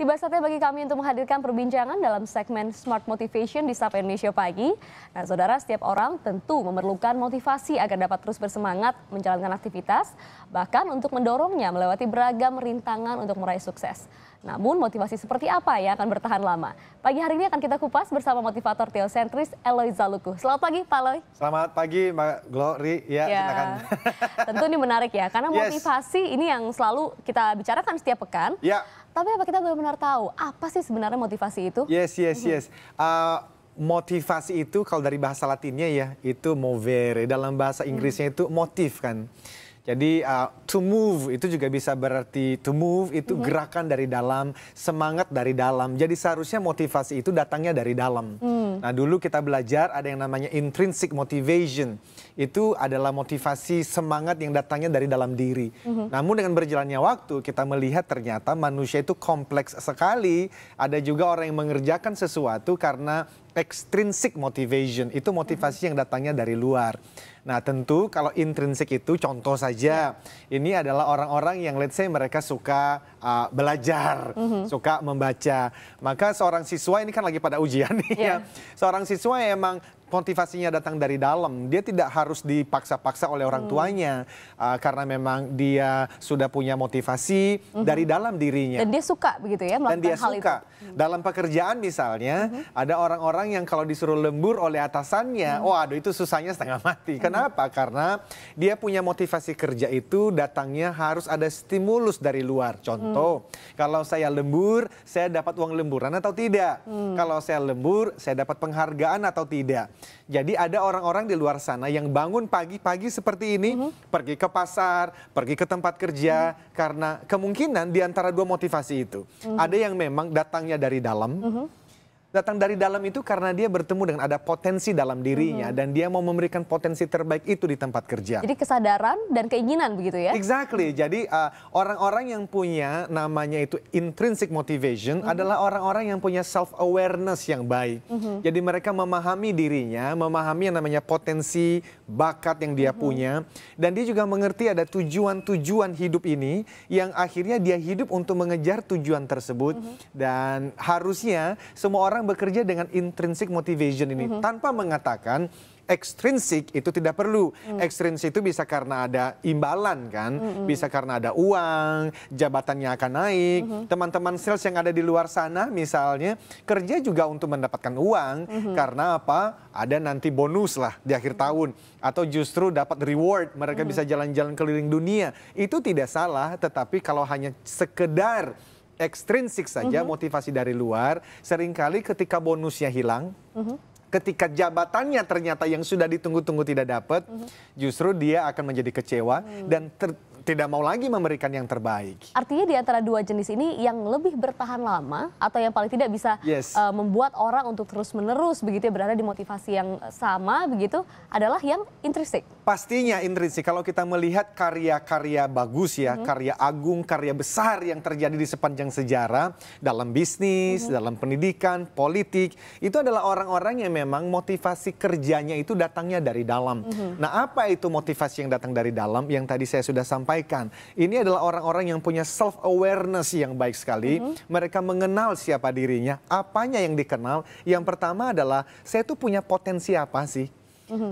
Tiba saatnya bagi kami untuk menghadirkan perbincangan dalam segmen Smart Motivation di Sapa Indonesia Pagi. Nah, saudara, setiap orang tentu memerlukan motivasi agar dapat terus bersemangat menjalankan aktivitas, bahkan untuk mendorongnya melewati beragam rintangan untuk meraih sukses. Namun motivasi seperti apa yang akan bertahan lama? Pagi hari ini akan kita kupas bersama motivator teosentris Eloy Zaluku. Selamat pagi, Pak Eloy. Selamat pagi, Mbak Glory. Ya, silakan. Tentu ini menarik ya, karena motivasi ini yang selalu kita bicarakan setiap pekan. Ya. Tapi apa kita benar-benar tahu apa sih sebenarnya motivasi itu? Yes. Motivasi itu kalau dari bahasa Latinnya ya, itu movere. Dalam bahasa Inggrisnya itu motif kan. Jadi to move itu juga bisa berarti to move itu gerakan dari dalam, semangat dari dalam. Jadi seharusnya motivasi itu datangnya dari dalam. Nah dulu kita belajar ada yang namanya intrinsic motivation. Itu adalah motivasi semangat yang datangnya dari dalam diri. Namun dengan berjalannya waktu kita melihat ternyata manusia itu kompleks sekali. Ada juga orang yang mengerjakan sesuatu karena extrinsic motivation. Itu motivasi yang datangnya dari luar. Nah tentu kalau intrinsik itu contoh saja, ini adalah orang-orang yang let's say mereka suka belajar, suka membaca. Maka seorang siswa ini kan lagi pada ujian nih ya. Seorang siswa yang emang motivasinya datang dari dalam, dia tidak harus dipaksa-paksa oleh orang tuanya karena memang dia sudah punya motivasi dari dalam dirinya. Dan dia suka begitu ya melakukan hal itu. Dalam pekerjaan misalnya, ada orang-orang yang kalau disuruh lembur oleh atasannya, waduh itu susahnya setengah mati. Kenapa? Karena dia punya motivasi kerja itu datangnya harus ada stimulus dari luar. Contoh, kalau saya lembur, saya dapat uang lemburan atau tidak? Kalau saya lembur, saya dapat penghargaan atau tidak? Jadi ada orang-orang di luar sana yang bangun pagi-pagi seperti ini, pergi ke pasar, pergi ke tempat kerja, karena kemungkinan di antara dua motivasi itu. Ada yang memang datangnya dari dalam, datang dari dalam itu karena dia bertemu dengan ada potensi dalam dirinya dan dia mau memberikan potensi terbaik itu di tempat kerja. Jadi kesadaran dan keinginan begitu ya? Exactly. Jadi orang-orang yang punya namanya itu intrinsic motivation adalah orang-orang yang punya self awareness yang baik. Jadi mereka memahami dirinya, memahami yang namanya potensi, bakat yang dia punya, dan dia juga mengerti ada tujuan-tujuan hidup ini yang akhirnya dia hidup untuk mengejar tujuan tersebut dan harusnya semua orang bekerja dengan intrinsic motivation ini tanpa mengatakan ekstrinsik itu tidak perlu. Ekstrinsik itu bisa karena ada imbalan kan, bisa karena ada uang, jabatannya akan naik. Teman-teman sales yang ada di luar sana misalnya kerja juga untuk mendapatkan uang karena apa? Ada nanti bonus lah di akhir tahun atau justru dapat reward, mereka bisa jalan-jalan keliling dunia. Itu tidak salah, tetapi kalau hanya sekedar ekstrinsik saja motivasi dari luar, seringkali ketika bonusnya hilang, ketika jabatannya ternyata yang sudah ditunggu-tunggu tidak dapat, justru dia akan menjadi kecewa dan tidak mau lagi memberikan yang terbaik. Artinya di antara dua jenis ini yang lebih bertahan lama atau yang paling tidak bisa membuat orang untuk terus-menerus begitu ya berada di motivasi yang sama begitu adalah yang intrinsik. Pastinya intrinsik. Kalau kita melihat karya-karya bagus ya, karya agung, karya besar yang terjadi di sepanjang sejarah dalam bisnis, dalam pendidikan, politik, itu adalah orang-orang yang memang motivasi kerjanya itu datangnya dari dalam. Nah, apa itu motivasi yang datang dari dalam? Yang tadi saya sudah sampaikan. Ini adalah orang-orang yang punya self awareness yang baik sekali. Mereka mengenal siapa dirinya, apanya yang dikenal. Yang pertama adalah saya tuh punya potensi apa sih?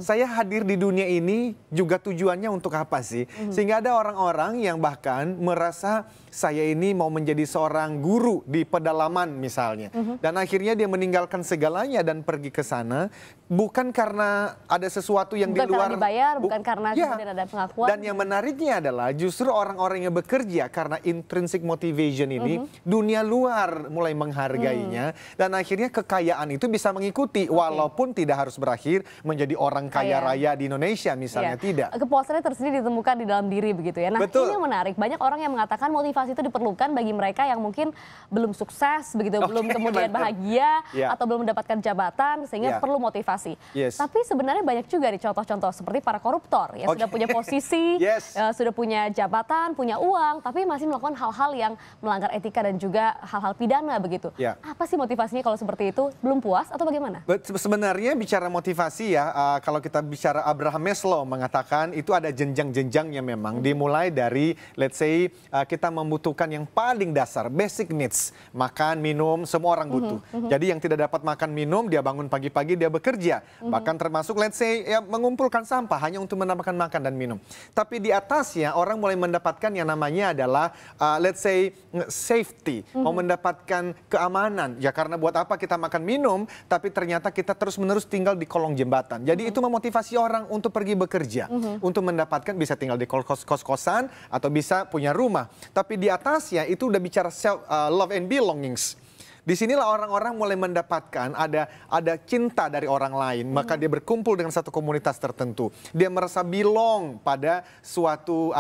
Saya hadir di dunia ini juga tujuannya untuk apa sih? Sehingga ada orang-orang yang bahkan merasa saya ini mau menjadi seorang guru di pedalaman misalnya. Dan akhirnya dia meninggalkan segalanya dan pergi ke sana. Bukan karena ada sesuatu yang di luar. Bukan karena dibayar, bukan karena kemudian ada pengakuan. Dan yang menariknya adalah justru orang-orang yang bekerja karena intrinsic motivation ini, dunia luar mulai menghargainya. Dan akhirnya kekayaan itu bisa mengikuti, walaupun tidak harus berakhir menjadi orang kaya raya di Indonesia misalnya, tidak. Kepuasannya tersendiri ditemukan di dalam diri begitu ya. Nah ini yang menarik, banyak orang yang mengatakan motivasi itu diperlukan bagi mereka yang mungkin belum sukses begitu, belum kemudian bahagia atau belum mendapatkan jabatan sehingga perlu motivasi. Tapi sebenarnya banyak juga nih contoh-contoh seperti para koruptor yang sudah punya posisi, sudah punya jabatan, punya uang, tapi masih melakukan hal-hal yang melanggar etika dan juga hal-hal pidana begitu. Apa sih motivasinya kalau seperti itu? Belum puas atau bagaimana? Sebenarnya bicara motivasi ya, kalau kita bicara Abraham Maslow mengatakan itu ada jenjang-jenjangnya memang. Dimulai dari let's say kita membutuhkan yang paling dasar, basic needs. Makan, minum, semua orang butuh. Jadi yang tidak dapat makan, minum, dia bangun pagi-pagi, dia bekerja. Bahkan termasuk let's say ya, mengumpulkan sampah hanya untuk mendapatkan makan dan minum. Tapi di atasnya orang mulai mendapatkan yang namanya adalah let's say safety. Mau mendapatkan keamanan. Ya karena buat apa kita makan, minum, tapi ternyata kita terus-menerus tinggal di kolong jembatan. Jadi itu memotivasi orang untuk pergi bekerja. Untuk mendapatkan bisa tinggal di kos-kosan atau bisa punya rumah. Tapi di atasnya itu udah bicara self, love and belongings. Disinilah orang-orang mulai mendapatkan ada cinta dari orang lain. Maka dia berkumpul dengan satu komunitas tertentu. Dia merasa belong pada suatu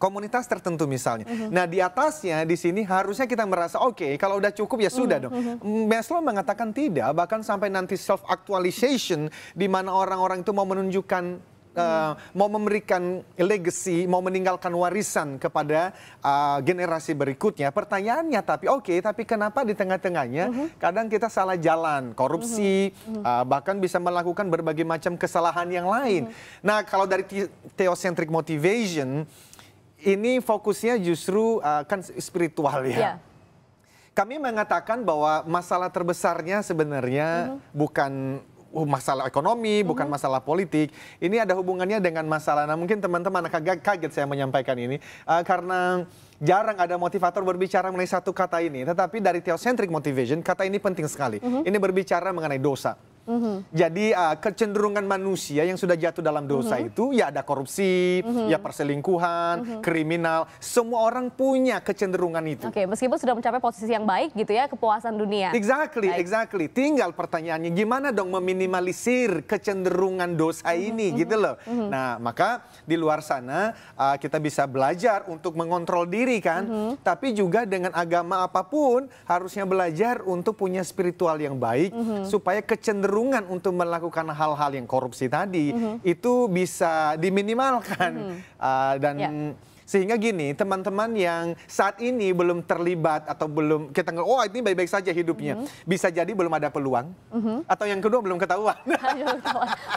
komunitas tertentu misalnya. Nah di atasnya di sini harusnya kita merasa oke, kalau udah cukup ya sudah dong. Maslow mengatakan tidak, bahkan sampai nanti self actualization di mana orang-orang itu mau menunjukkan mau memberikan legacy, mau meninggalkan warisan kepada generasi berikutnya. Pertanyaannya tapi kenapa di tengah-tengahnya kadang kita salah jalan, korupsi, bahkan bisa melakukan berbagai macam kesalahan yang lain. Nah kalau dari theocentric motivation, ini fokusnya justru kan spiritual ya. Kami mengatakan bahwa masalah terbesarnya sebenarnya bukan masalah ekonomi, bukan masalah politik. Ini ada hubungannya dengan masalah, nah mungkin teman-teman kaget saya menyampaikan ini, karena jarang ada motivator berbicara mengenai satu kata ini. Tetapi dari theocentric motivation, kata ini penting sekali. Ini berbicara mengenai dosa. Jadi kecenderungan manusia yang sudah jatuh dalam dosa itu ya ada korupsi, ya perselingkuhan, kriminal. Semua orang punya kecenderungan itu. Oke, meskipun sudah mencapai posisi yang baik gitu ya, kepuasan dunia. Exactly. Tinggal pertanyaannya gimana dong meminimalisir kecenderungan dosa ini gitu loh. Nah maka di luar sana kita bisa belajar untuk mengontrol diri kan. Tapi juga dengan agama apapun harusnya belajar untuk punya spiritual yang baik. Supaya kecenderungan untuk melakukan hal-hal yang korupsi tadi itu bisa diminimalkan. Sehingga gini, teman-teman yang saat ini belum terlibat atau belum kita oh ini baik-baik saja hidupnya, bisa jadi belum ada peluang, atau yang kedua belum ketahuan.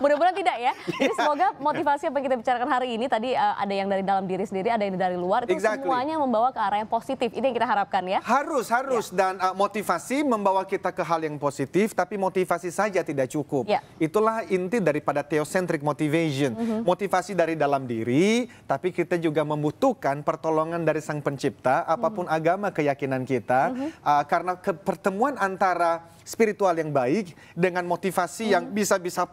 Mudah-mudahan tidak ya. Jadi semoga motivasi apa yang kita bicarakan hari ini tadi ada yang dari dalam diri sendiri, ada yang dari luar, itu semuanya membawa ke arah yang positif. Ini yang kita harapkan ya. Harus dan motivasi membawa kita ke hal yang positif, tapi motivasi saja tidak cukup. Itulah inti daripada theocentric motivation. Motivasi dari dalam diri, tapi kita juga membutuhkan pertolongan dari Sang Pencipta, apapun agama keyakinan kita, karena pertemuan antara spiritual yang baik dengan motivasi yang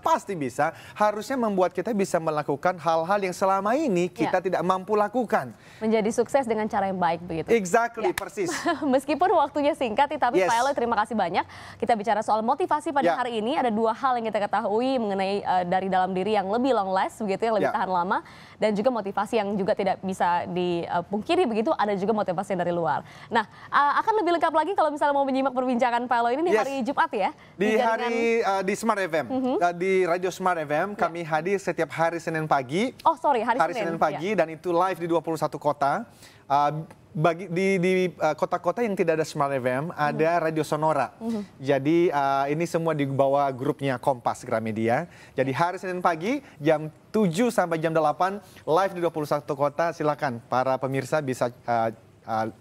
pasti bisa, harusnya membuat kita bisa melakukan hal-hal yang selama ini kita tidak mampu lakukan. Menjadi sukses dengan cara yang baik begitu. Exactly, persis. Meskipun waktunya singkat, tapi Pak Eloy terima kasih banyak. Kita bicara soal motivasi pada hari ini, ada dua hal yang kita ketahui mengenai dari dalam diri yang lebih long last begitu, yang lebih tahan lama, dan juga motivasi yang juga tidak bisa dipungkiri begitu, ada juga motivasi yang dari luar. Nah, akan lebih lengkap lagi kalau misalnya mau menyimak perbincangan Pak Eloy ini hari Jumat ya? Di Smart FM, di Radio Smart FM, kami hadir setiap hari Senin pagi. Oh sorry, hari Senin pagi, dan itu live di 21 kota. Di kota-kota yang tidak ada Smart FM, ada Radio Sonora. Jadi ini semua di bawah grupnya Kompas Gramedia. Jadi hari Senin pagi jam 7 sampai jam 8 live di 21 kota. Silakan para pemirsa bisa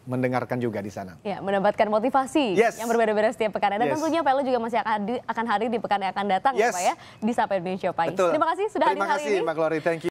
mendengarkan juga di sana. Ya, mendapatkan motivasi yang berbeda-beda setiap pekan. Dan tentunya Pak Eloy juga masih akan hadir di pekan yang akan datang ya Pak ya, di Sapa Indonesia Pagi. Terima kasih sudah hadir hari ini. Terima kasih Mbak Glory, thank you.